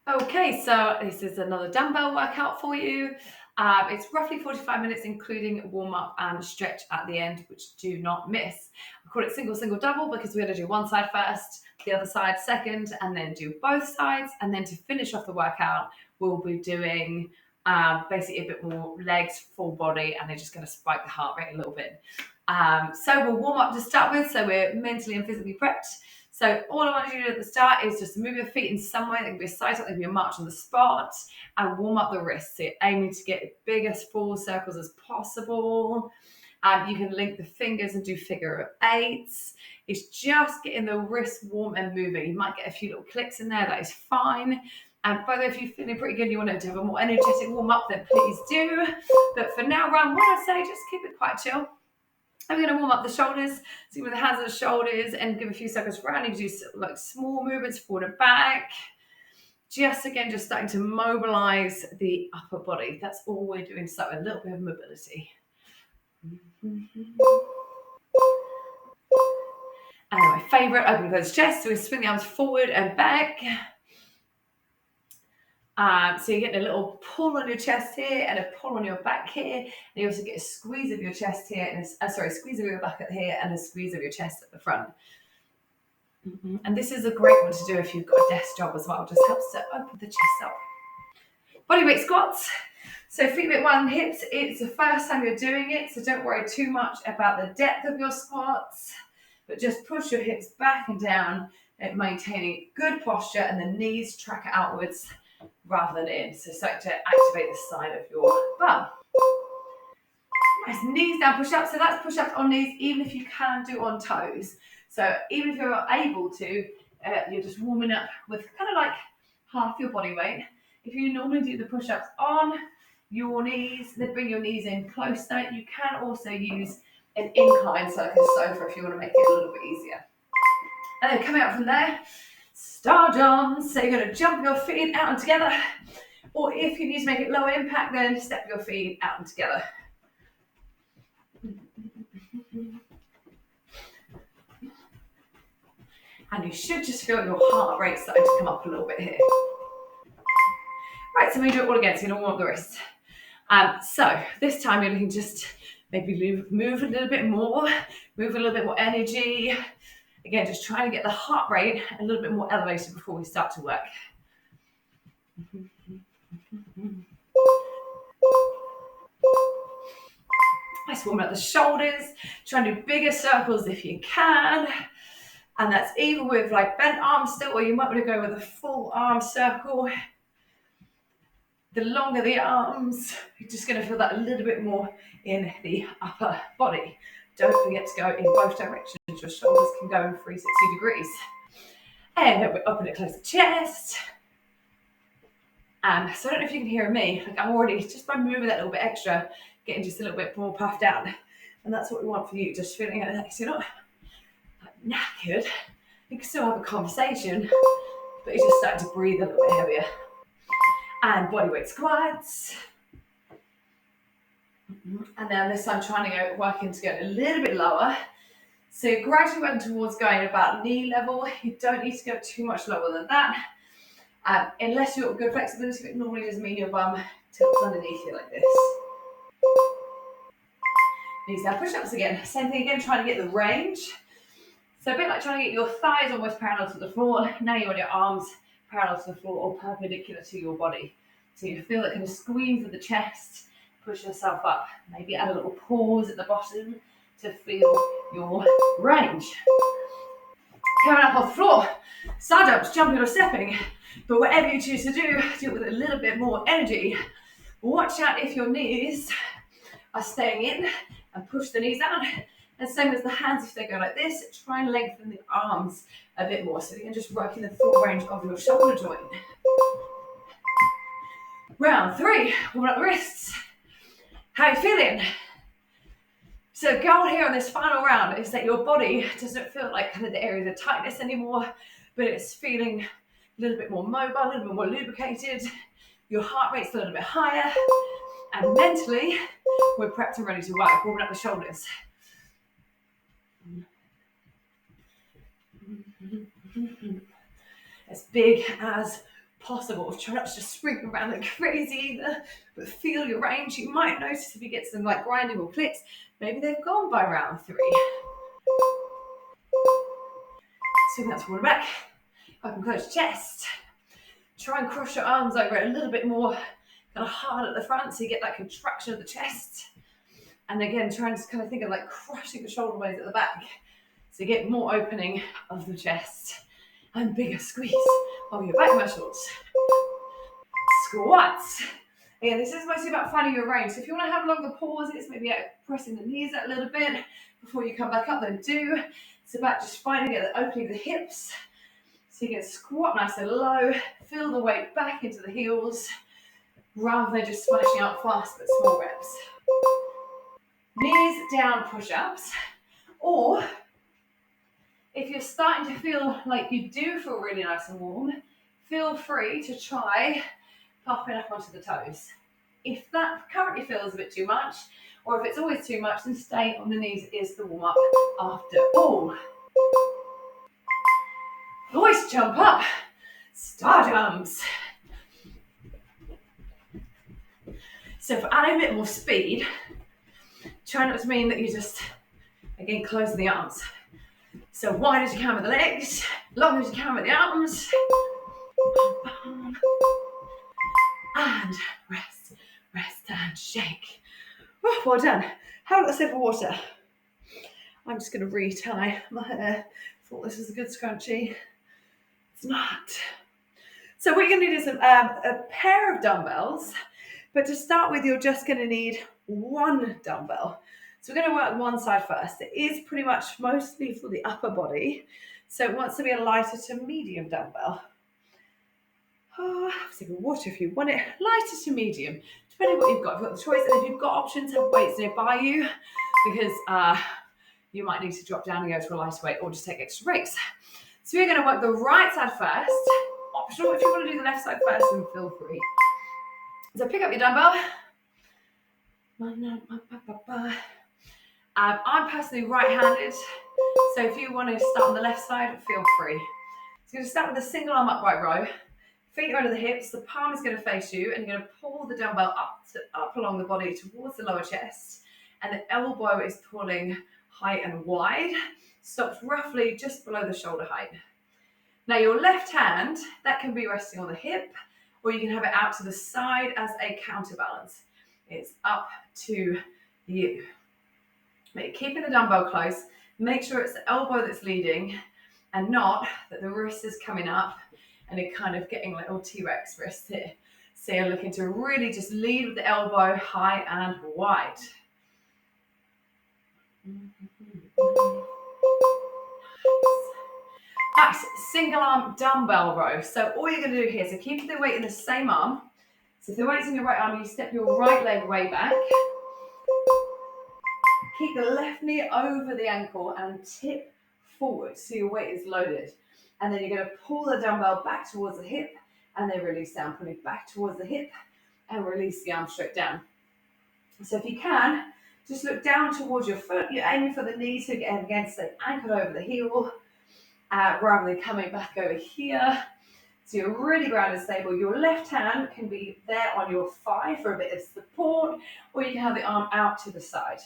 Okay, so this is another dumbbell workout for you. It's roughly 45 minutes, including warm up and stretch at the end, which do not miss. I call it single, single, double because we're going to do one side first, the other side second, and then do both sides. And then to finish off the workout, we'll be doing basically a bit more legs, full body, and they're just going to spike the heart rate a little bit. So we'll warm up to start with, so we're mentally and physically prepped. So all I want you to do at the start is just move your feet in some way. That can be a side tuck, that can be a march on the spot, and warm up the wrists. So you're aiming to get as big as full circles as possible. You can link the fingers and do figure of eights. It's just getting the wrists warm and moving. You might get a few little clicks in there. That is fine. And by the way, if you're feeling pretty good and you want to have a more energetic warm up, then please do. But for now, round one, I say just keep it quite chill. I'm going to warm up the shoulders, so with the hands on the shoulders and give a few seconds around. You can do like small movements forward and back. Just starting to mobilize the upper body. That's all we're doing, so a little bit of mobility. And my favorite, open close chest. So we swing the arms forward and back. So you're getting a little pull on your chest here and a pull on your back here. And you also get a squeeze of your chest here and squeeze of your back here and a squeeze of your chest at the front. And this is a great one to do if you've got a desk job as well. Just helps to open the chest up. Bodyweight squats. So feet a bit wide on the hips. It's the first time you're doing it, so don't worry too much about the depth of your squats, but just push your hips back and down and maintaining good posture and the knees track outwards rather than in. So start to activate the side of your bum. Nice, knees down push-ups. So that's push-ups on knees, even if you can do on toes. So even if you're able to, you're just warming up with kind of like half your body weight. If you normally do the push-ups on your knees, then bring your knees in closer. You can also use an incline, so like a sofa, if you want to make it a little bit easier. And then coming out from there, star jumps. So you're going to jump your feet out and together. Or if you need to make it lower impact, then step your feet out and together. And you should just feel your heart rate starting to come up a little bit here. Right, so we do it all again. So you're going to warm up the wrists. So this time you're looking just maybe move a little bit more, move a little bit more energy. Again, just trying to get the heart rate a little bit more elevated before we start to work. Nice, warming up the shoulders. Try and do bigger circles if you can. And that's even with like bent arms still, or you might want to go with a full arm circle. The longer the arms, you're just going to feel that a little bit more in the upper body. Don't forget to go in both directions. Your shoulders can go in 360 degrees. And then we open it close to the chest. So I don't know if you can hear me. Like I'm already, just by moving that little bit extra, getting just a little bit more puffed out. And that's what we want for you, just feeling like you're not knackered. You can still have a conversation, but you're just starting to breathe a little bit heavier. And bodyweight squats. And then this time trying to working to go a little bit lower. So gradually went towards going about knee level. You don't need to go too much lower than that. Unless you've got good flexibility, it normally doesn't mean your bum tilts underneath you like this. Knees down, push-ups again. Same thing again, trying to get the range. So a bit like trying to get your thighs almost parallel to the floor. Now you want your arms parallel to the floor or perpendicular to your body. So you feel that kind of squeeze of the chest, push yourself up. Maybe add a little pause at the bottom to feel your range. Coming up off the floor, side jumps, jumping or stepping. But whatever you choose to do it with a little bit more energy. Watch out if your knees are staying in and push the knees out. And same as the hands, if they go like this, try and lengthen the arms a bit more. So you're just working the full range of your shoulder joint. Round 3, warm up the wrists. How are you feeling? So goal here on this final round is that your body doesn't feel like kind of the areas of tightness anymore, but it's feeling a little bit more mobile, a little bit more lubricated. Your heart rate's a little bit higher. And mentally, we're prepped and ready to work, warming up the shoulders. As big as possible. Try not to just spring around like crazy either, but feel your range. You might notice if you get some like grindable clicks, maybe they've gone by round 3. Swing that forward and back. Up and close your chest. Try and cross your arms over it a little bit more, kind of hard at the front so you get that contraction of the chest. And again, try and just kind of think of like crushing the shoulder blades at the back. So you get more opening of the chest and bigger squeeze of your back muscles. Squats. Again, this is mostly about finding your range. So if you want to have longer pauses, maybe pressing the knees out a little bit before you come back up, then do. It's about just finding the opening of the hips. So you can squat nice and low, feel the weight back into the heels, rather than just smashing out fast but small reps. Knees down push-ups, or if you're starting to feel like you do feel really nice and warm, feel free to try popping up onto the toes. If that currently feels a bit too much, or if it's always too much, then stay on the knees is the warm-up after all. Voice jump up, star jumps. So for adding a bit more speed, try not to mean that you just, again, close the arms. So wide as you can with the legs, long as you can with the arms. And rest, rest and shake. Oh, well done. Have a sip of water. I'm just going to retie my hair. Thought this was a good scrunchie. It's not. So what you're going to need is a pair of dumbbells. But to start with, you're just going to need one dumbbell. So we're going to work one side first. It is pretty much mostly for the upper body. So it wants to be a lighter to medium dumbbell. Oh, have a sip of water if you want it. Lighter to medium, depending on what you've got. If you've got the choice, and if you've got options, have weights nearby you, because you might need to drop down and go to a lighter weight or just take extra breaks. So we're going to work the right side first. Optional, if you want to do the left side first, then feel free. So pick up your dumbbell. I'm personally right-handed, so if you want to start on the left side, feel free. So you're going to start with a single arm upright row. Feet are under the hips, the palm is going to face you, and you're going to pull the dumbbell up along the body towards the lower chest, and the elbow is pulling high and wide, stops roughly just below the shoulder height. Now your left hand, that can be resting on the hip, or you can have it out to the side as a counterbalance. It's up to you. Keeping the dumbbell close, make sure it's the elbow that's leading and not that the wrist is coming up and you're kind of getting like little T-Rex wrist here. So you're looking to really just lead with the elbow high and wide. Nice, single arm dumbbell row. So all you're going to do here, so keep the weight in the same arm. So if the weight's in your right arm, you step your right leg way back. Keep the left knee over the ankle and tip forward so your weight is loaded. And then you're going to pull the dumbbell back towards the hip and then release down, pulling back towards the hip and release the arm straight down. So if you can, just look down towards your foot. You're aiming for the knee to get against the ankle over the heel rather than coming back over here. So you're really grounded and stable. Your left hand can be there on your thigh for a bit of support, or you can have the arm out to the side.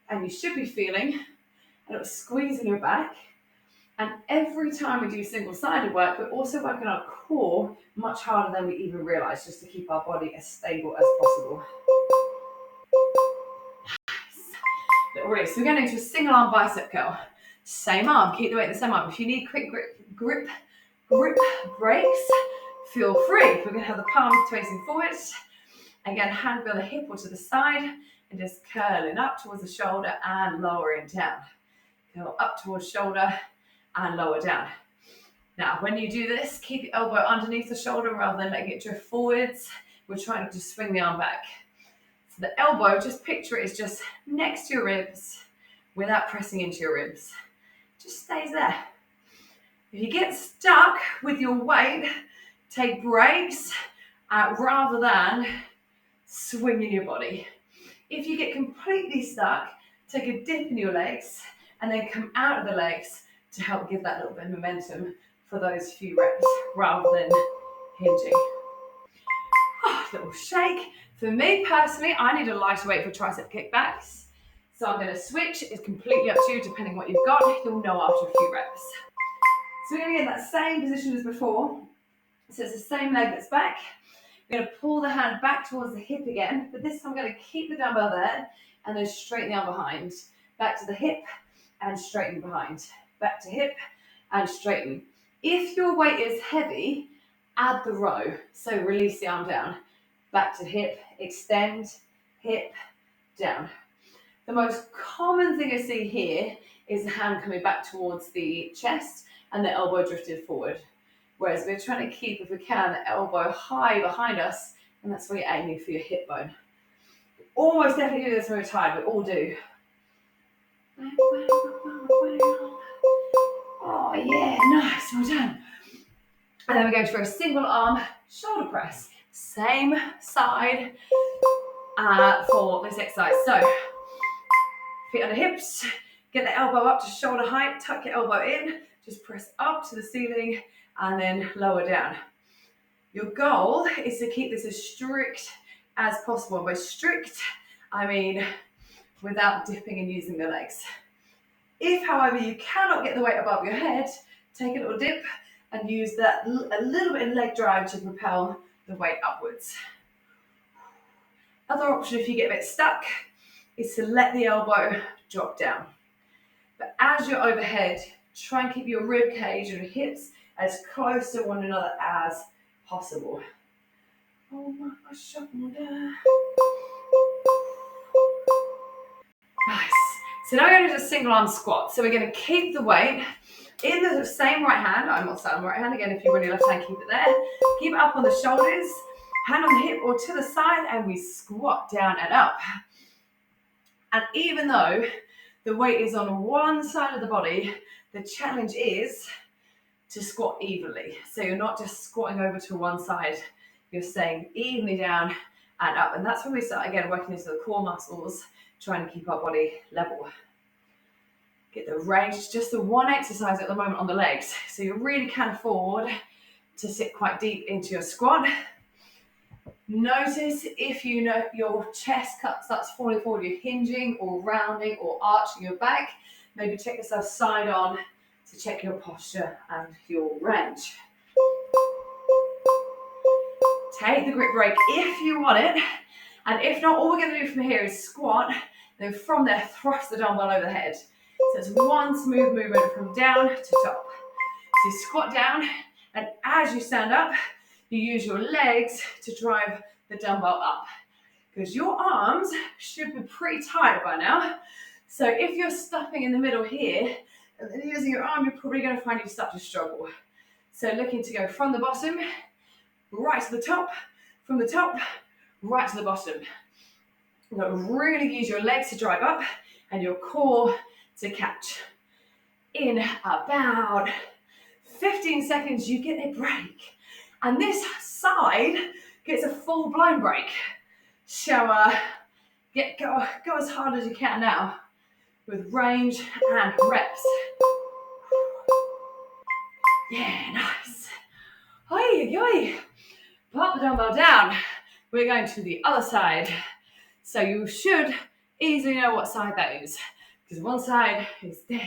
And you should be feeling a little squeeze in your back. And every time we do single-sided work, we're also working our core much harder than we even realize, just to keep our body as stable as possible. Little release. We're going into a single arm bicep curl. Same arm, keep the weight in the same arm. If you need quick grip breaks, feel free. We're going to have the palms facing forwards. Again, hand on the hip or to the side, and just curling up towards the shoulder and lowering down. Go up towards shoulder and lower down. Now, when you do this, keep your elbow underneath the shoulder rather than letting it drift forwards. We're trying to just swing the arm back. So the elbow, just picture it as just next to your ribs without pressing into your ribs. Just stays there. If you get stuck with your weight, take breaks rather than swinging your body. If you get completely stuck, take a dip in your legs and then come out of the legs to help give that little bit of momentum for those few reps rather than hinging. Little shake. For me personally, I need a lighter weight for tricep kickbacks. So I'm going to switch. It's completely up to you depending what you've got. You'll know after a few reps. So we're going to get in that same position as before. So it's the same leg that's back. We're going to pull the hand back towards the hip again, but this time I'm going to keep the dumbbell there and then straighten the arm behind. Back to the hip and straighten behind. Back to hip and straighten. If your weight is heavy, add the row. So release the arm down. Back to hip, extend, hip, down. The most common thing I see here is the hand coming back towards the chest and the elbow drifted forward. Whereas we're trying to keep, if we can, the elbow high behind us, and that's where you're aiming for your hip bone. Almost definitely do this when we're tired, we all do. Oh yeah, nice, well done. And then we're going for a single arm shoulder press. Same side for this exercise. So, feet on the hips, get the elbow up to shoulder height, tuck your elbow in, just press up to the ceiling and then lower down. Your goal is to keep this as strict as possible. And by strict, I mean without dipping and using the legs. If, however, you cannot get the weight above your head, take a little dip and use that a little bit of leg drive to propel the weight upwards. Other option, if you get a bit stuck, is to let the elbow drop down. But as you're overhead, try and keep your rib cage and your hips as close to one another as possible. Oh my gosh. Nice. So now we're going to do a single arm squat. So we're going to keep the weight in the same right hand. I'm not sat on the right hand again. If you're on your left hand, keep it there. Keep it up on the shoulders, hand on the hip or to the side, and we squat down and up. And even though the weight is on one side of the body, the challenge is to squat evenly. So you're not just squatting over to one side, you're staying evenly down and up. And that's when we start again working into the core muscles, trying to keep our body level. Get the range, just the one exercise at the moment on the legs. So you really can afford to sit quite deep into your squat. Notice if you know your chest starts falling forward, you're hinging or rounding or arching your back. Maybe check yourself side on to check your posture and your range. Take the grip break if you want it. And if not, all we're going to do from here is squat. Then from there, thrust the dumbbell overhead. So it's one smooth movement from down to top. So you squat down, and as you stand up, you use your legs to drive the dumbbell up. Because your arms should be pretty tight by now. So if you're stuffing in the middle here, and then using your arm, you're probably going to find you start to struggle. So looking to go from the bottom, right to the top, from the top, right to the bottom. You're going to really use your legs to drive up and your core to catch. In about 15 seconds, you get a break. And this side gets a full-blown break. So go as hard as you can now with range and reps. Yeah, nice. Oi. Pop the dumbbell down. We're going to the other side. So you should easily know what side that is. Because one side is dead.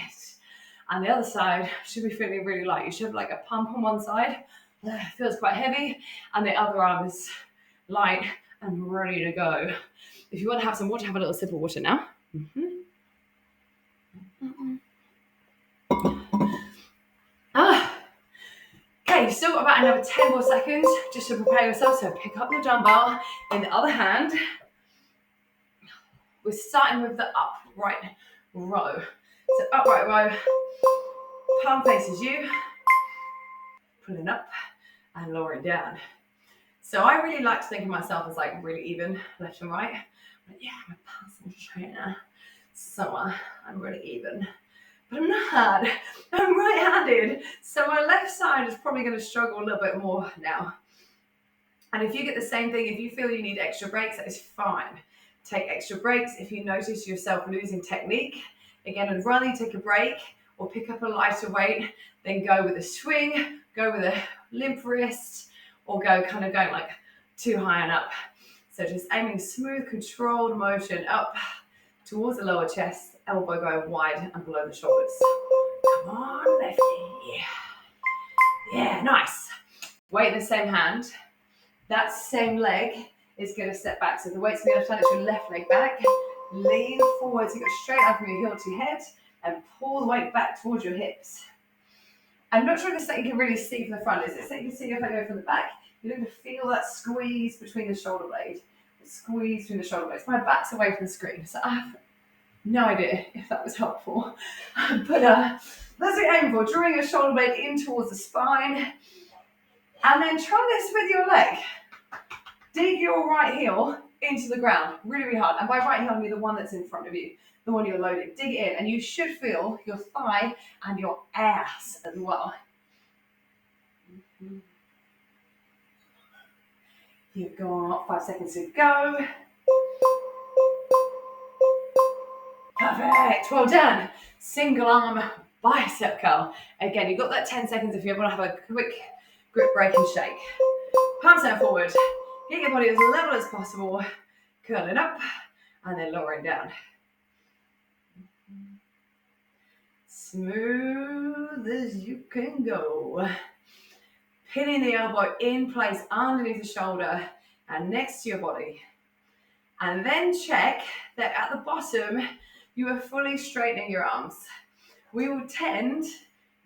And the other side should be feeling really light. You should have like a pump on one side. Feels quite heavy. And the other arm is light and ready to go. If you want to have some water, have a little sip of water now. Okay, you've still got about another 10 more seconds just to prepare yourself. So pick up your dumbbell in the other hand. We're starting with the upright row. So upright row, palm faces you, pulling up and lowering down. So I really like to think of myself as like really even, left and right. But yeah, I'm a personal trainer, so I'm really even. But I'm not. I'm right-handed, so my left side is probably going to struggle a little bit more now. And if you get the same thing, if you feel you need extra breaks, that is fine. Take extra breaks. If you notice yourself losing technique, again, I'd rather you take a break or pick up a lighter weight, then go with a swing, go with a limp wrist, or going like too high and up. So just aiming smooth, controlled motion up towards the lower chest, elbow going wide and below the shoulders. Come on, lefty. Yeah, nice. Weight in the same hand. That same leg is going to step back. So the weight's going to turn your left leg back. Lean forward, so you go straight up from your heel to your head, and pull the weight back towards your hips. I'm not sure if this thing you can really see from the front. Is it something you can see if I go from the back? You're going to feel that squeeze between the shoulder blade. Squeeze between the shoulder blades. My back's away from the screen, so I have no idea if that was helpful. But that's what you're aiming for. Drawing your shoulder blade in towards the spine. And then try this with your leg. Dig your right heel into the ground really, really hard. And by right heel, I mean the one that's in front of you, the one you're loading. Dig it in, and you should feel your thigh and your ass as well. You've got 5 seconds to go. Perfect. Well done. Single arm bicep curl. Again, you've got that 10 seconds if you want to have a quick grip break and shake. Palms down forward. Get your body as level as possible. Curling up and then lowering down. Smooth as you can go. Pinning the elbow in place underneath the shoulder and next to your body. And then check that at the bottom, you are fully straightening your arms. We will tend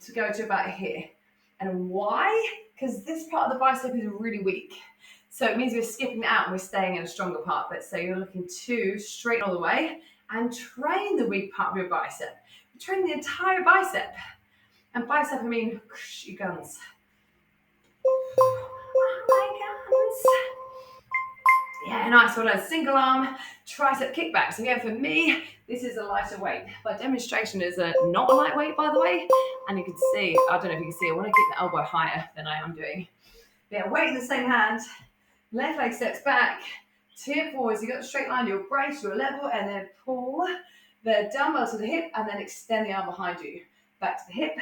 to go to about here. And why? Because this part of the bicep is really weak. So it means we're skipping it out and we're staying in a stronger part. But so you're looking to straighten all the way and train the weak part of your bicep. Train the entire bicep. And bicep, I mean, your guns. Oh my guns. Yeah, nice. Well done. Single arm, tricep kickback. So again, for me, this is a lighter weight. My demonstration is not a lightweight, by the way. And you can see, I don't know if you can see, I want to keep the elbow higher than I am doing. Yeah, weight in the same hand. Left leg steps back. Tip forwards. You've got a straight line. You'll brace, you'll level, and then pull the dumbbell to the hip, and then extend the arm behind you. Back to the hip,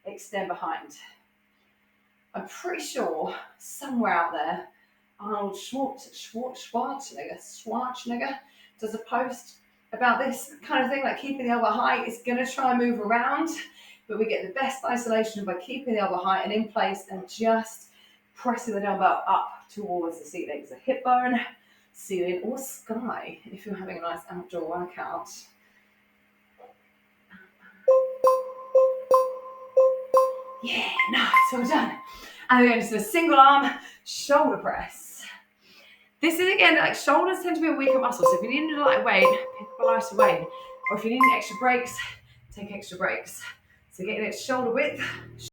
extend behind. I'm pretty sure somewhere out there, Arnold Schwarzenegger does a post about this kind of thing, like keeping the elbow high. It's going to try and move around, but we get the best isolation by keeping the elbow high and in place and just pressing the dumbbell up towards the ceiling. So hip bone, ceiling, or sky if you're having a nice outdoor workout. Yeah, nice, well done. And we're going to do a single arm shoulder press. This is, again, like shoulders tend to be a weaker muscle. So if you need a lighter weight, pick up a lighter weight. Or if you need extra breaks, take extra breaks. So getting it shoulder width,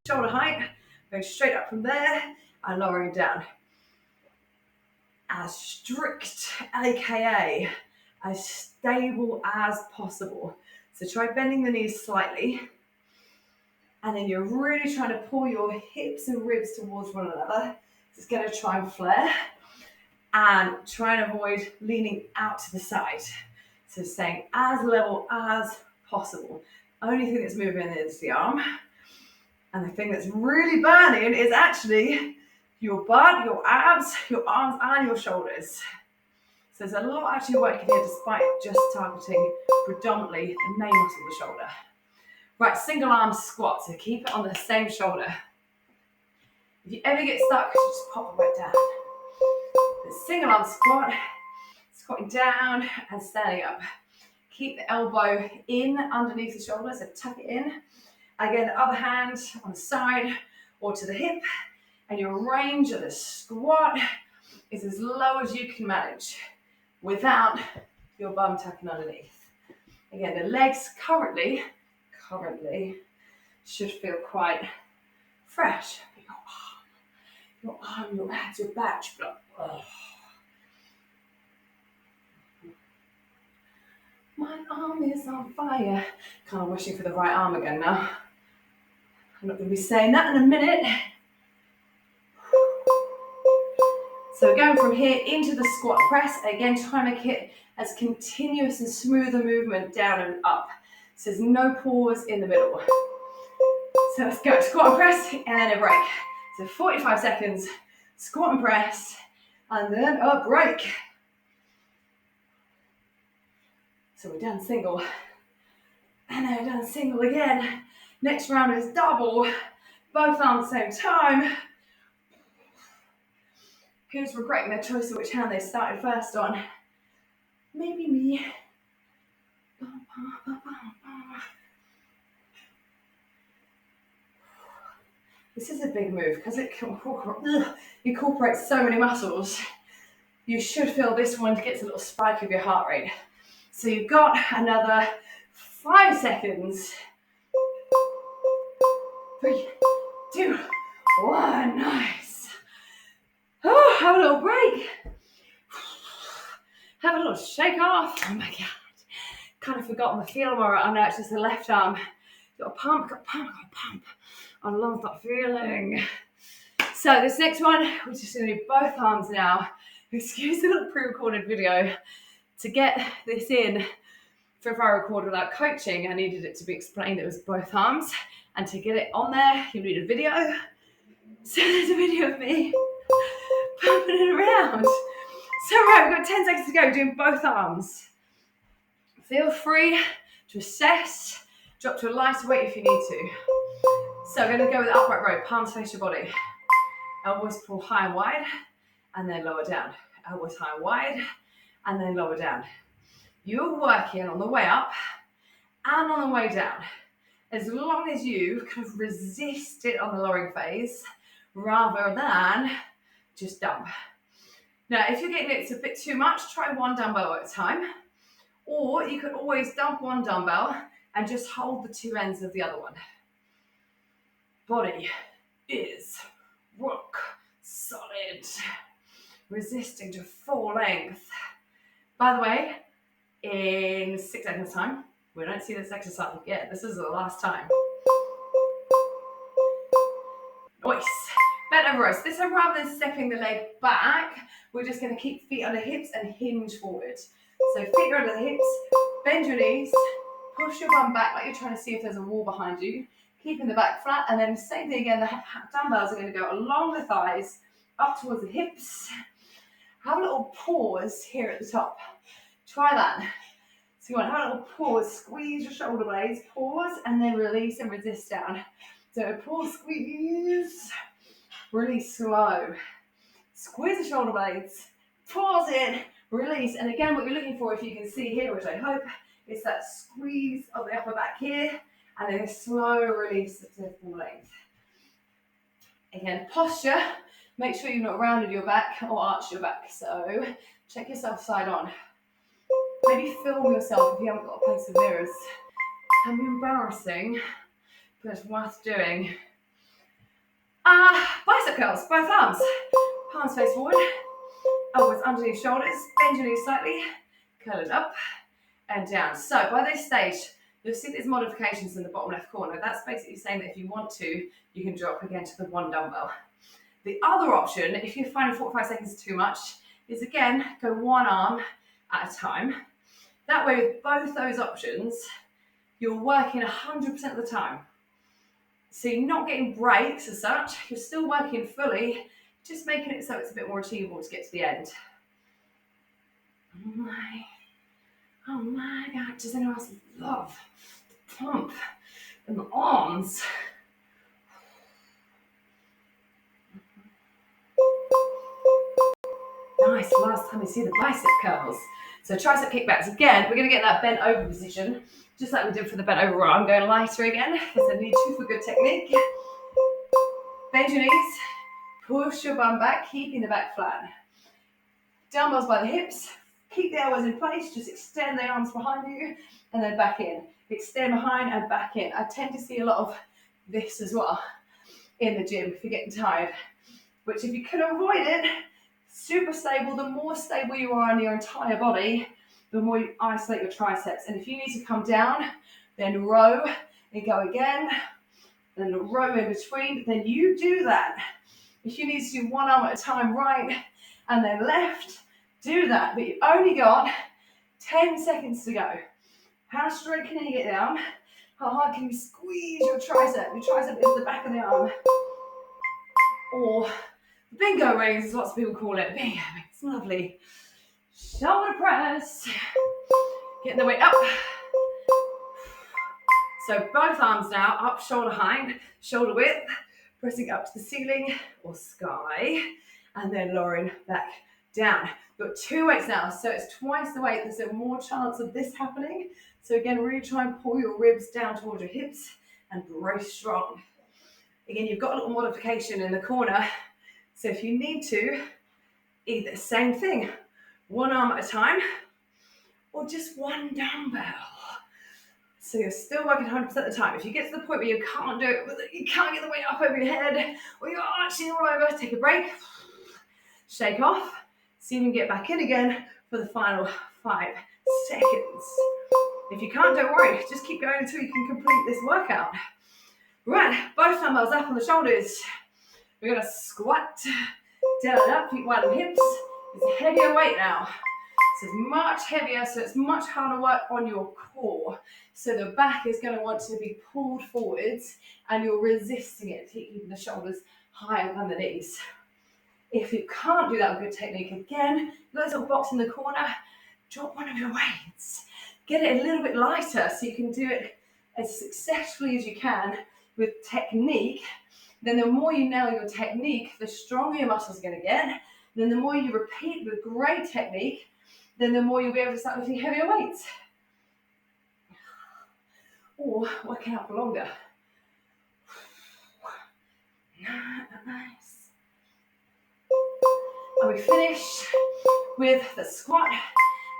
shoulder height, going straight up from there and lowering down. As strict, aka as stable as possible. So try bending the knees slightly. And then you're really trying to pull your hips and ribs towards one another. It's going to try and flare. And try and avoid leaning out to the side. So staying as level as possible. Only thing that's moving is the arm. And the thing that's really burning is actually your butt, your abs, your arms, and your shoulders. So there's a lot actually working here despite just targeting predominantly the main muscle of the shoulder. Right, single arm squat, so keep it on the same shoulder. If you ever get stuck, just pop the weight down. The single arm squat, squatting down and standing up. Keep the elbow in underneath the shoulder, so tuck it in. Again, the other hand on the side or to the hip, and your range of the squat is as low as you can manage without your bum tucking underneath. Again, the legs currently should feel quite fresh. Your arm, your abs, your back should be like, oh. My arm is on fire. Kind of wishing for the right arm again now. I'm not going to be saying that in a minute. So we're going from here into the squat press. Again, try and make it as continuous and smooth a movement down and up. So there's no pause in the middle. So let's go squat and press and then a break. So 45 seconds squat and press, and then a break. So we're done single, and then we're done single again. Next round is double, both arms at the same time. Who's regretting their choice of which hand they started first on? Maybe me. This is a big move because it incorporates so many muscles. You should feel this one gets a little spike of your heart rate. So you've got another 5 seconds. 3, 2, 1. Nice. Oh, have a little break. Have a little shake off. Oh my God. Kind of forgotten the feel more. I know it's just the left arm. Got a pump, got a pump, got a pump. I love that feeling. So this next one, we're just going to do both arms now. Excuse the little pre-recorded video. To get this in, for if I record without coaching, I needed it to be explained that it was both arms. And to get it on there, you need a video. So there's a video of me pumping it around. So right, we've got 10 seconds to go, doing both arms. Feel free to assess, drop to a lighter weight if you need to. So we're going to go with upright row, palms face your body. Elbows pull high and wide, and then lower down. Elbows high and wide, and then lower down. You're working on the way up and on the way down. As long as you kind of resist it on the lowering phase, rather than just dump. Now, if you're getting it's a bit too much, try one dumbbell at a time. Or you could always dump one dumbbell and just hold the two ends of the other one. Body is rock solid. Resisting to full length. By the way, in 6 seconds time, we don't see this exercise again. This is the last time. Nice. Bent over rows. This time, rather than stepping the leg back, we're just going to keep feet under hips and hinge forward. So feet are under the hips, bend your knees, push your bum back like you're trying to see if there's a wall behind you, keeping the back flat, and then same thing again, the dumbbells are going to go along the thighs, up towards the hips. Have a little pause here at the top. Try that. So you want to have a little pause, squeeze your shoulder blades, pause, and then release and resist down. So pause, squeeze, release slow. Squeeze the shoulder blades, pause it, release. And again, what you're looking for, if you can see here, which I hope, is that squeeze of the upper back here, and then a slow release to full length. Again, posture, make sure you've not rounded your back or arched your back. So check yourself side on. Maybe film yourself if you haven't got a place of mirrors. It can be embarrassing, but it's worth doing. Bicep curls, both arms. Palms face forward, elbows underneath shoulders, bend your knees slightly, curl it up and down. So by this stage, you'll see there's modifications in the bottom left corner. That's basically saying that if you want to, you can drop again to the one dumbbell. The other option, if you're finding 4 or 5 seconds too much, is again, go one arm at a time. That way with both those options, you're working 100% of the time. So you're not getting breaks as such, you're still working fully, just making it so it's a bit more achievable to get to the end. Oh my God, does anyone else love the pump and the arms? Nice, last time you see the bicep curls. So tricep kickbacks. Again, we're going to get that bent over position, just like we did for the bent over row. I'm going lighter again, because I need you for good technique. Bend your knees, push your bum back, keeping the back flat. Dumbbells by the hips, keep the elbows in place, just extend the arms behind you, and then back in. Extend behind and back in. I tend to see a lot of this as well in the gym if you're getting tired, which if you can avoid it, super stable. The more stable you are in your entire body, the more you isolate your triceps. And if you need to come down, then row and go again, then row in between, then you do that. If you need to do one arm at a time, right, and then left, do that. But you've only got 10 seconds to go. How straight can you get down? How hard can you squeeze your tricep? Your tricep is the back of the arm. Or Bingo rings is what people call it. Bingo rings, lovely. Shoulder press. Getting the weight up. So both arms now up, shoulder height, shoulder width, pressing up to the ceiling or sky, and then lowering back down. You've got 2 weights now, so it's twice the weight. There's a more chance of this happening. So again, really try and pull your ribs down towards your hips and brace strong. Again, you've got a little modification in the corner. So if you need to, either same thing, one arm at a time, or just one dumbbell. So you're still working 100% of the time. If you get to the point where you can't do it, you can't get the weight up over your head, or you're arching all over, take a break, shake off, see if you can get back in again for the final 5 seconds. If you can't, don't worry, just keep going until you can complete this workout. Right, both dumbbells up on the shoulders. We're gonna squat, down and up, feet wide on hips. It's a heavier weight now. So it's much heavier, so it's much harder work on your core. So the back is going to want to be pulled forwards and you're resisting it, keeping the shoulders higher than the knees. If you can't do that with good technique, again, you guys will box in the corner, drop one of your weights. Get it a little bit lighter so you can do it as successfully as you can with technique. Then the more you nail your technique, the stronger your muscles are going to get. Then the more you repeat with great technique, then the more you'll be able to start lifting heavier weights. Or working out for longer. Nice. And we finish with the squat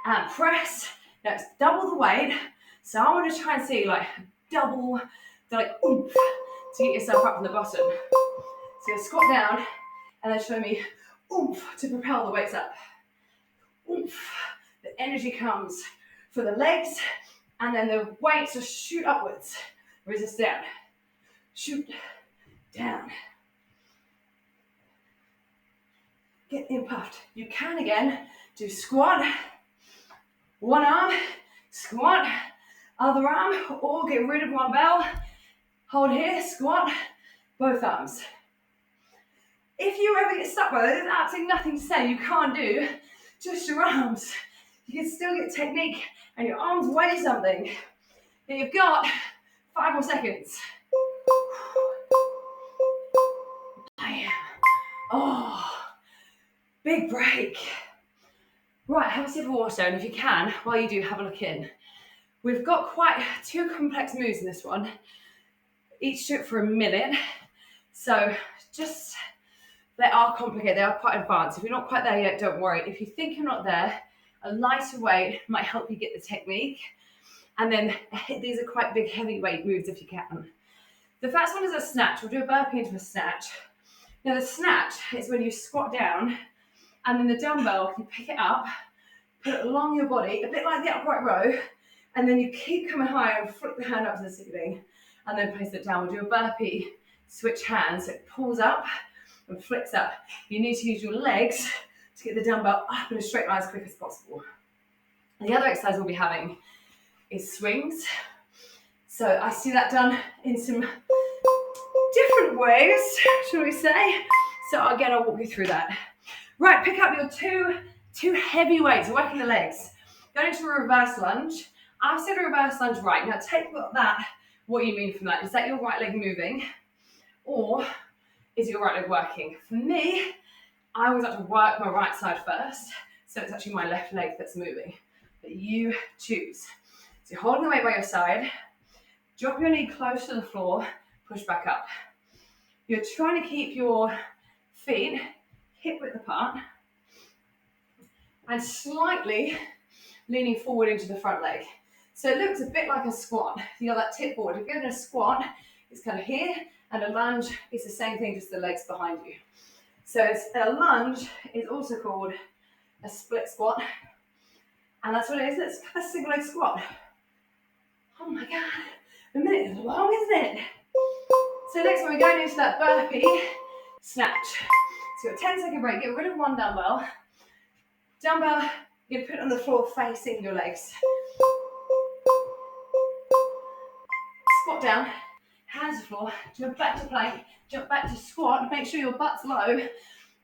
and press. Now it's double the weight. So I want to try and see like double the like oomph to get yourself up from the bottom. So you squat down and then show me oomph to propel the weights up. Oomph. The energy comes for the legs, and then the weights just shoot upwards. Resist down. Shoot down. Get in puffed. You can again do squat, one arm, squat, other arm, or get rid of one bell. Hold here, squat, both arms. If you ever get stuck by it, there's absolutely nothing to say you can't do, just your arms. You can still get technique and your arms weigh something. And you've got 5 more seconds. Oh, big break. Right, have a sip of water, and if you can, while you do, have a look in. We've got quite 2 complex moves in this one. Each do it for a minute. So just, they are complicated, they are quite advanced. If you're not quite there yet, don't worry. If you think you're not there, a lighter weight might help you get the technique. And then these are quite big, heavyweight moves if you can. The first one is a snatch. We'll do a burpee into a snatch. Now the snatch is when you squat down and then the dumbbell, you pick it up, put it along your body, a bit like the upright row, and then you keep coming higher and flick the hand up to the ceiling and then place it down. We'll do a burpee, switch hands, so it pulls up and flicks up. You need to use your legs to get the dumbbell up in a straight line as quick as possible. The other exercise we'll be having is swings. So I see that done in some different ways, shall we say. So again, I'll walk you through that. Right, pick up your two heavy weights, working the legs. Go into a reverse lunge. I've said a reverse lunge right. Now take what you mean from that. Is that your right leg moving? Or is your right leg working? For me, I always like to work my right side first. So it's actually my left leg that's moving. But you choose. So you're holding the weight by your side. Drop your knee close to the floor. Push back up. You're trying to keep your feet hip width apart and slightly leaning forward into the front leg. So it looks a bit like a squat. You know, that tip forward. If you're in a squat, it's kind of here, and a lunge is the same thing, just the legs behind you. So a lunge is also called a split squat, and that's what it is. It's a single leg squat. Oh my God, a minute is long, isn't it? So next one, we're going into that burpee snatch. So you've got a 10-second break. Get rid of one dumbbell. Dumbbell, you put it on the floor facing your legs. Squat down, hands to the floor, jump back to plank, jump back to squat. Make sure your butt's low.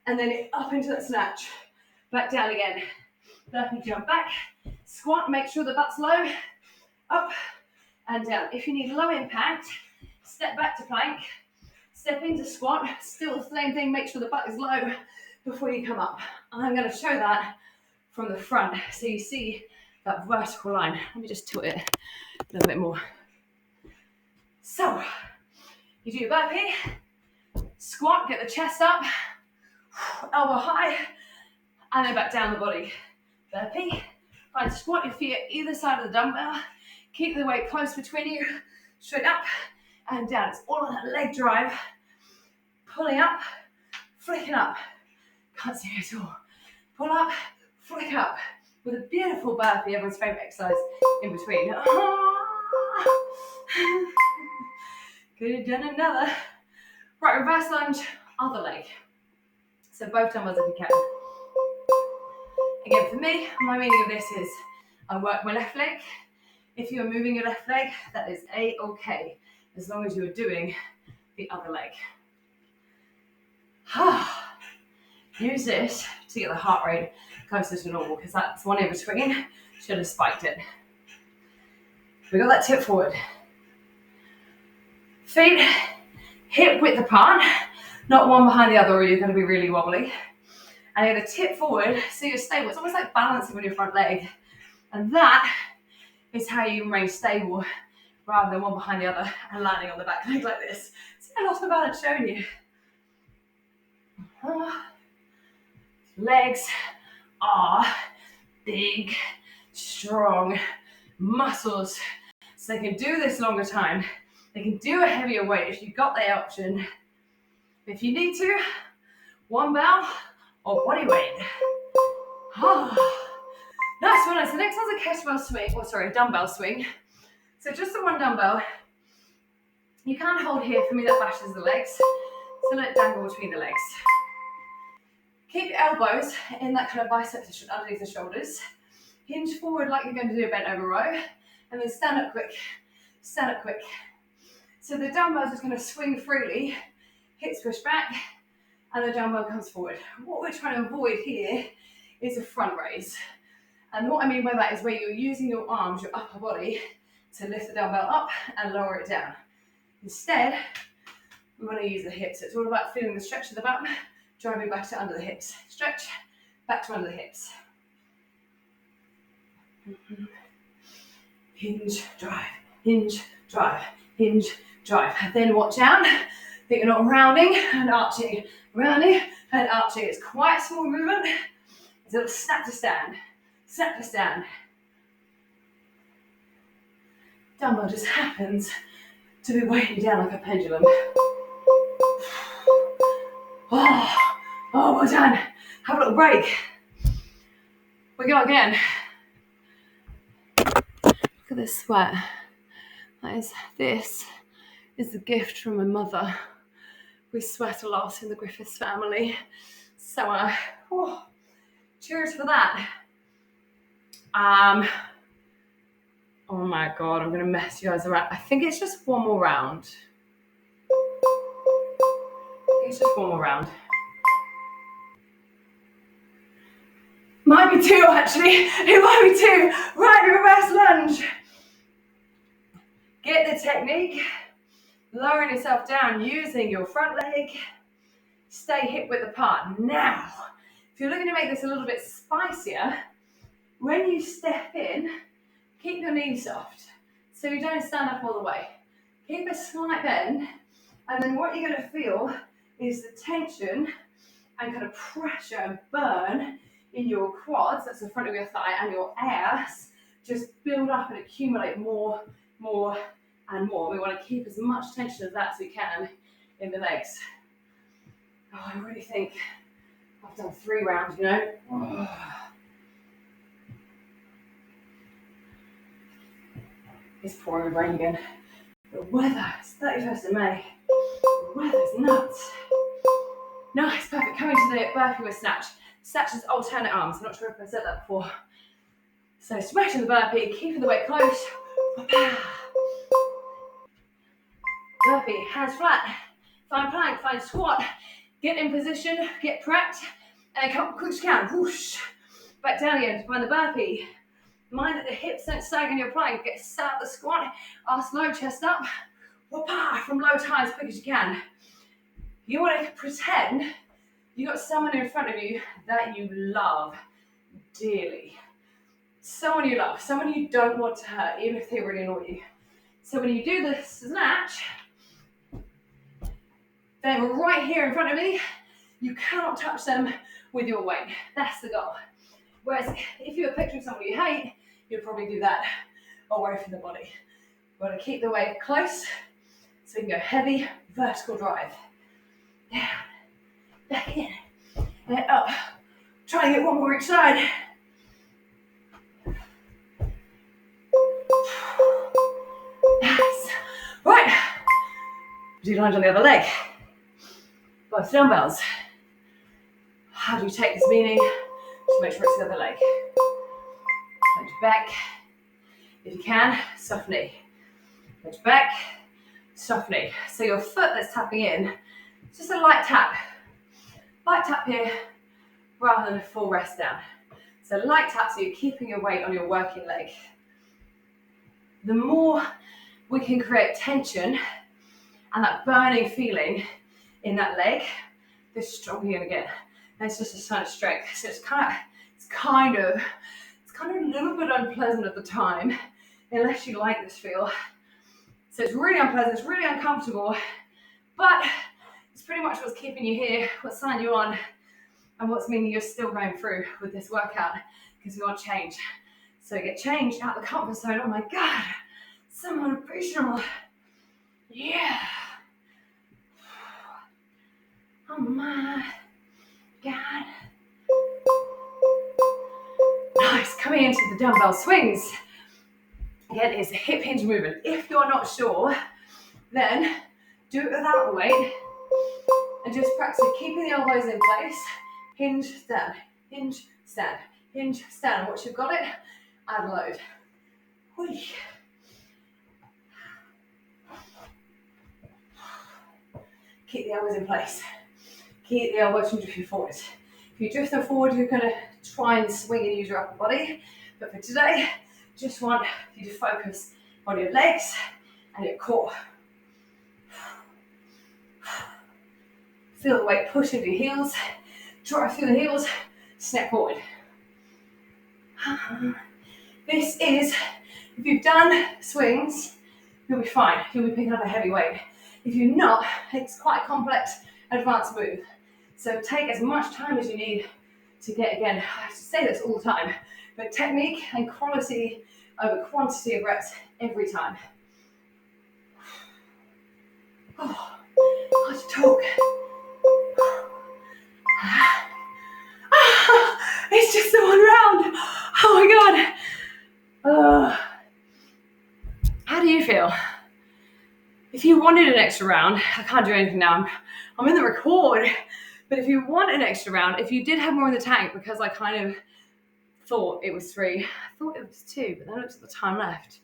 and then up into that snatch. Back down again. Burpee, jump back. Squat, make sure the butt's low. Up and down. If you need low impact, step back to plank. Step into squat. Still the same thing, make sure the butt is low before you come up. I'm going to show that from the front so you see that vertical line. Let me just tilt it a little bit more. So, you do your burpee, squat, get the chest up, elbow high, and then back down the body. Burpee, find squat your feet at either side of the dumbbell, keep the weight close between you, straight up and down. It's all on that leg drive, pulling up, flicking up. Can't see it at all. Pull up, flick up, with a beautiful burpee, everyone's favourite exercise in between. Could have done another. Right, reverse lunge, other leg. So both dumbbells if you can. Again, for me, my meaning of this is I work my left leg. If you're moving your left leg, that is A-okay, as long as you're doing the other leg. Use this to get the heart rate closer to normal, because that's one in between. Should have spiked it. We got that tip forward. Feet hip width apart, not one behind the other or you're going to be really wobbly. And you're going to tip forward so you're stable. It's almost like balancing on your front leg. And that is how you remain stable rather than one behind the other and landing on the back leg like this. See, I lost my balance showing you. Legs are big, strong muscles. So they can do this longer time. They can do a heavier weight if you've got the option. If you need to, one bell or body weight. Nice one. So next one's a kettlebell swing, a dumbbell swing. So just the one dumbbell. You can't hold here. For me, that bashes the legs. So let it dangle between the legs. Keep your elbows in that kind of bicep position underneath the shoulders. Hinge forward like you're going to do a bent over row. And then stand up quick. Stand up quick. So the dumbbell is just going to swing freely. Hips push back. And the dumbbell comes forward. What we're trying to avoid here is a front raise. And what I mean by that is where you're using your arms, your upper body, to lift the dumbbell up and lower it down. Instead, we want to use the hips. So it's all about feeling the stretch of the bum, driving back to under the hips. Stretch, back to under the hips. Hinge, drive, hinge, drive, hinge, drive. And then watch out that you're not rounding and arching. Rounding and arching. It's quite a small movement. It's a little snap to stand. Snap to stand. Dumbbell just happens to be weighing down like a pendulum. Oh, well done. Have a little break. We go again. Look at this sweat. This is a gift from my mother. We sweat a lot in the Griffiths family. So, cheers for that. Oh my God, I'm gonna mess you guys around. I think it's just one more round. Might be two, actually. It might be two. Right, reverse lunge. Get the technique. Lowering yourself down using your front leg. Stay hip width apart. Now, if you're looking to make this a little bit spicier, when you step in, keep your knees soft so you don't stand up all the way. Keep a slight bend, and then what you're going to feel is the tension and kind of pressure and burn in your quads, that's the front of your thigh, and your ass just build up and accumulate more and more. We want to keep as much tension as that as we can in the legs. Oh, I really think I've done 3 rounds, you know. It's pouring rain again. The weather, it's 31st of May. The weather's nuts. Nice, perfect. Coming to the burpee with snatch. Snatch is alternate arms. I'm not sure if I said that before. So smashing the burpee, keeping the weight close. Burpee, hands flat. Find plank, find squat. Get in position, get prepped, and come quick as you can. Whoosh. Back down again to find the burpee. Mind that the hips don't sag in your plank. Get sat the squat, ask low, chest up. Whoop-ah, from low to high as quick as you can. You want to pretend you got someone in front of you that you love dearly. Someone you love, someone you don't want to hurt, even if they really annoy you. So when you do this snatch, they're right here in front of me. You cannot touch them with your weight. That's the goal. Whereas if you were picturing someone you hate, you'd probably do that away from the body. You want to keep the weight close so you can go heavy vertical drive. Down, back in, and up. Try and get one more each side. Nice. Right. Do lunge on the other leg. Both dumbbells. How do you take this meaning? Just make sure it's the other leg. Lunge back. If you can, soft knee. Lunge back, soft knee. So your foot that's tapping in, just a light tap. Light tap here, rather than a full rest down. So light tap, so you're keeping your weight on your working leg. The more we can create tension and that burning feeling in that leg, the stronger you're gonna get. And it's just a sign of strength. So it's kind of a little bit unpleasant at the time, unless you like this feel. So it's really unpleasant, it's really uncomfortable, but it's pretty much what's keeping you here, what's signing you on, and what's meaning you're still going through with this workout, because we want change. So get changed out of the comfort zone. Oh my God, so appreciable. Yeah. Oh my God. Nice, coming into the dumbbell swings. Again, it's a hip hinge movement. If you're not sure, then do it without the weight and just practice keeping the elbows in place. Hinge, stand, hinge, stand, hinge, stand. Once you've got it, add load. Whee. Keep the elbows in place. Keep the elbows from drifting forward. If you drift them forward, you're going to try and swing and use your upper body. But for today, just want you to focus on your legs and your core. Feel the weight push into your heels. Drive through the heels, snap forward. This is, if you've done swings, you'll be fine. You'll be picking up a heavy weight. If you're not, it's quite a complex, advanced move. So take as much time as you need to get, again, I say this all the time, but technique and quality over quantity of reps every time. Oh, hard to talk. It's just the one round. Oh my God. How do you feel? If you wanted an extra round, I can't do anything now. I'm in the record. But if you want an extra round, if you did have more in the tank, because I kind of thought it was 3, I thought it was 2, but then I looked at the time left.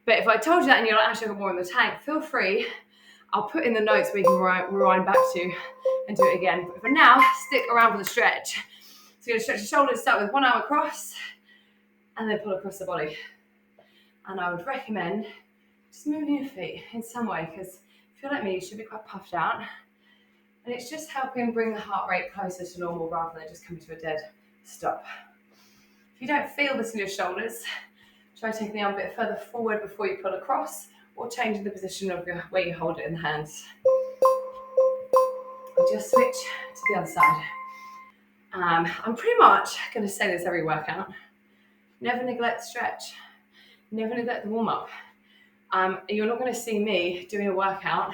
But if I told you that and you're like, actually I've got more in the tank, feel free. I'll put in the notes where you can rewind back to and do it again. But for now, stick around for the stretch. So you're going to stretch your shoulders, start with one arm across, and then pull across the body. And I would recommend just moving your feet in some way, because if you're like me, you should be quite puffed out. And it's just helping bring the heart rate closer to normal rather than just coming to a dead stop. If you don't feel this in your shoulders, try taking the arm a bit further forward before you pull across, or changing the position of where you hold it in the hands. And just switch to the other side. I'm pretty much going to say this every workout. Never neglect the stretch. Never neglect the warm-up. You're not going to see me doing a workout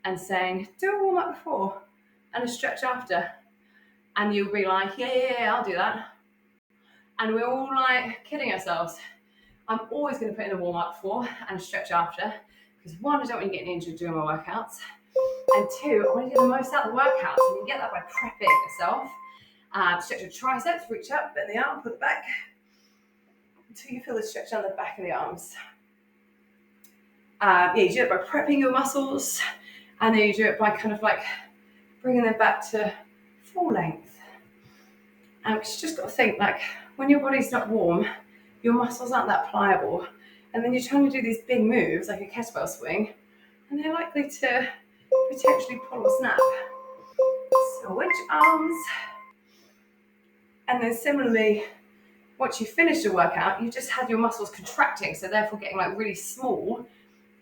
and saying, do a warm-up before and a stretch after. And you'll be like, yeah, I'll do that. And we're all like kidding ourselves. I'm always going to put in a warm-up before and a stretch after, because 1, I don't want you getting injured doing my workouts. And 2, I want to get the most out of the workouts. And you get that by prepping yourself. Stretch your triceps, reach up, bend the arm, put it back, until you feel the stretch down the back of the arms. You do it by prepping your muscles, and then you do it by kind of like bringing them back to full length. And you just got to think, like, when your body's not warm, your muscles aren't that pliable. And then you're trying to do these big moves, like a kettlebell swing, and they're likely to potentially pull or snap. Switch arms. And then similarly, once you finish your workout, you just had your muscles contracting, so therefore getting like really small.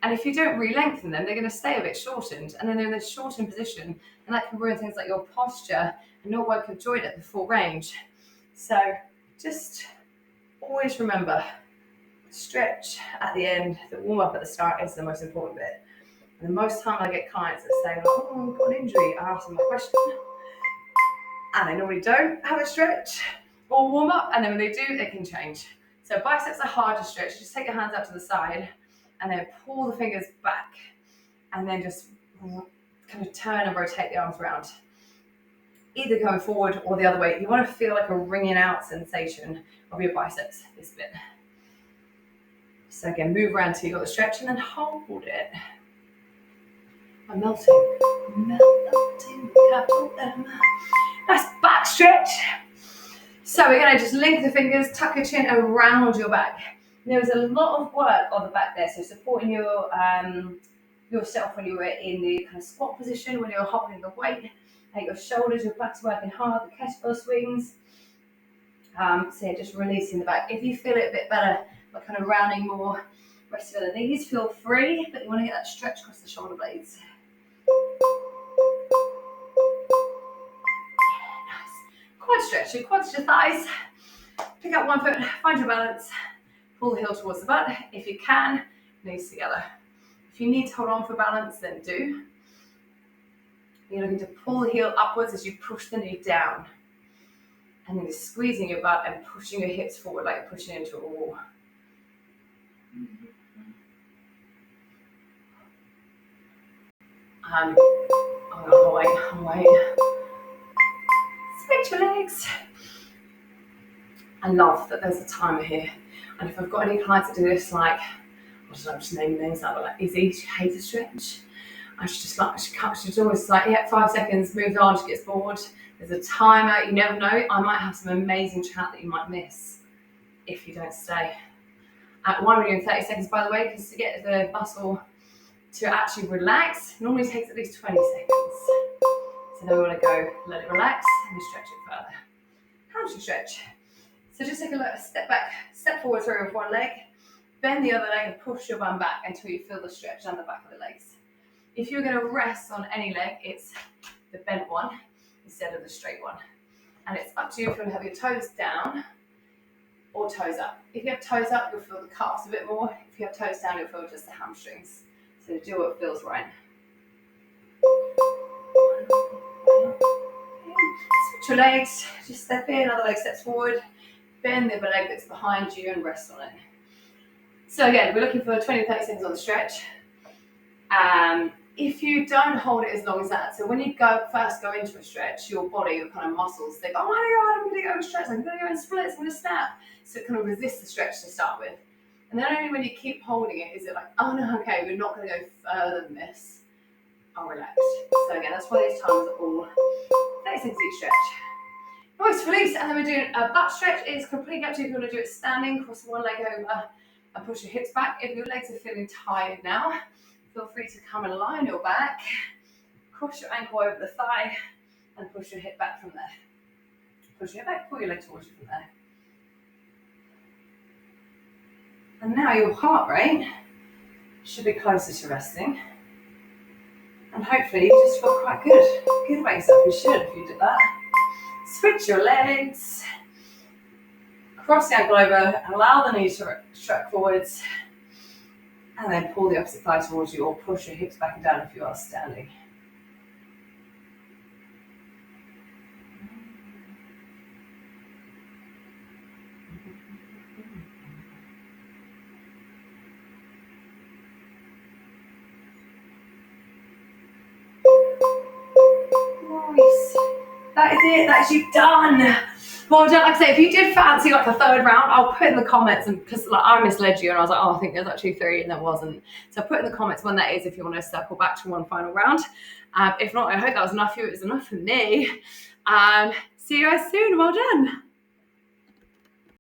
And if you don't re-lengthen them, they're going to stay a bit shortened, and then they're in this shortened position, and that can ruin things like your posture and not work your joint at the full range. So just always remember, stretch at the end, the warm up at the start is the most important bit. And the most time I get clients that say, like, oh, I've got an injury, I ask them a question, and they normally don't have a stretch or warm up, and then when they do, they can change. So biceps are hard to stretch. Just take your hands out to the side and then pull the fingers back, and then just kind of turn and rotate the arms around, either going forward or the other way. You want to feel like a ringing out sensation of your biceps, this bit. So again, move around till you got the stretch, and then hold it. I'm melting, capital M. Nice back stretch. So we're going to just link the fingers, tuck your chin around your back. There's a lot of work on the back there, so supporting your yourself when you were in the kind of squat position, when you're holding the weight, like your shoulders, your back's working hard, the kettlebell swings. So yeah, just releasing the back. If you feel it a bit better, like kind of rounding more, resting on the knees, feel free, but you want to get that stretch across the shoulder blades. Quad stretch, your quads to your thighs. Pick up one foot, find your balance, pull the heel towards the butt. If you can, knees together. If you need to hold on for balance, then do. You're looking to pull the heel upwards as you push the knee down. And then just squeezing your butt and pushing your hips forward like you're pushing into a wall. I'm wait. Switch your legs. I love that there's a timer here. And if I've got any clients that do this, like, I don't know, just name names out, but like Izzy, she hates a stretch. And she's always like, yeah, 5 seconds, moves on, she gets bored. There's a timer, you never know. I might have some amazing chat that you might miss if you don't stay. At 1 minute and 30 seconds, by the way, because to get the muscle to actually relax, normally takes at least 20 seconds. So then we want to go, let it relax, and we stretch it further. Hamstring stretch. So just take a look, step back, step forward through with one leg, bend the other leg and push your bum back until you feel the stretch down the back of the legs. If you're going to rest on any leg, it's the bent one instead of the straight one. And it's up to you if you want to have your toes down or toes up. If you have toes up, you'll feel the calves a bit more. If you have toes down, you'll feel just the hamstrings. So do what feels right. Switch your legs, just step in, other leg steps forward, bend the other leg that's behind you and rest on it. So again, we're looking for 20 to 30 seconds on the stretch. If you don't hold it as long as that, so when you first go into a stretch, your body, your kind of muscles, they go, oh my God, I'm going to go and stretch, I'm going to go and splits, I'm going to snap. So it kind of resists the stretch to start with. And then only when you keep holding it is it like, oh no, okay, we're not going to go further than this. I'll relax. So again, that's why these times are all 30 seconds each stretch. Nice release, and then we're doing a butt stretch. It's completely up to you if you want to do it standing, cross one leg over and push your hips back. If your legs are feeling tired now, feel free to come and lie on your back, cross your ankle over the thigh, and push your hip back from there. Push your hip back, pull your leg towards you from there. And now your heart rate should be closer to resting. And hopefully you just feel quite good about yourself. You should if you did that. Switch your legs. Cross the ankle over, allow the knees to stretch forwards. And then pull the opposite thigh towards you or push your hips back and down if you are standing. Nice. That is it. That's you done. Well done. Like I say, if you did fancy like a third round, I'll put in the comments, and because like I misled you and I was like, oh, I think there's actually 3, and there wasn't. So put in the comments when that is if you want to circle back to one final round. If not, I hope that was enough for you. It was enough for me. See you guys soon. Well done.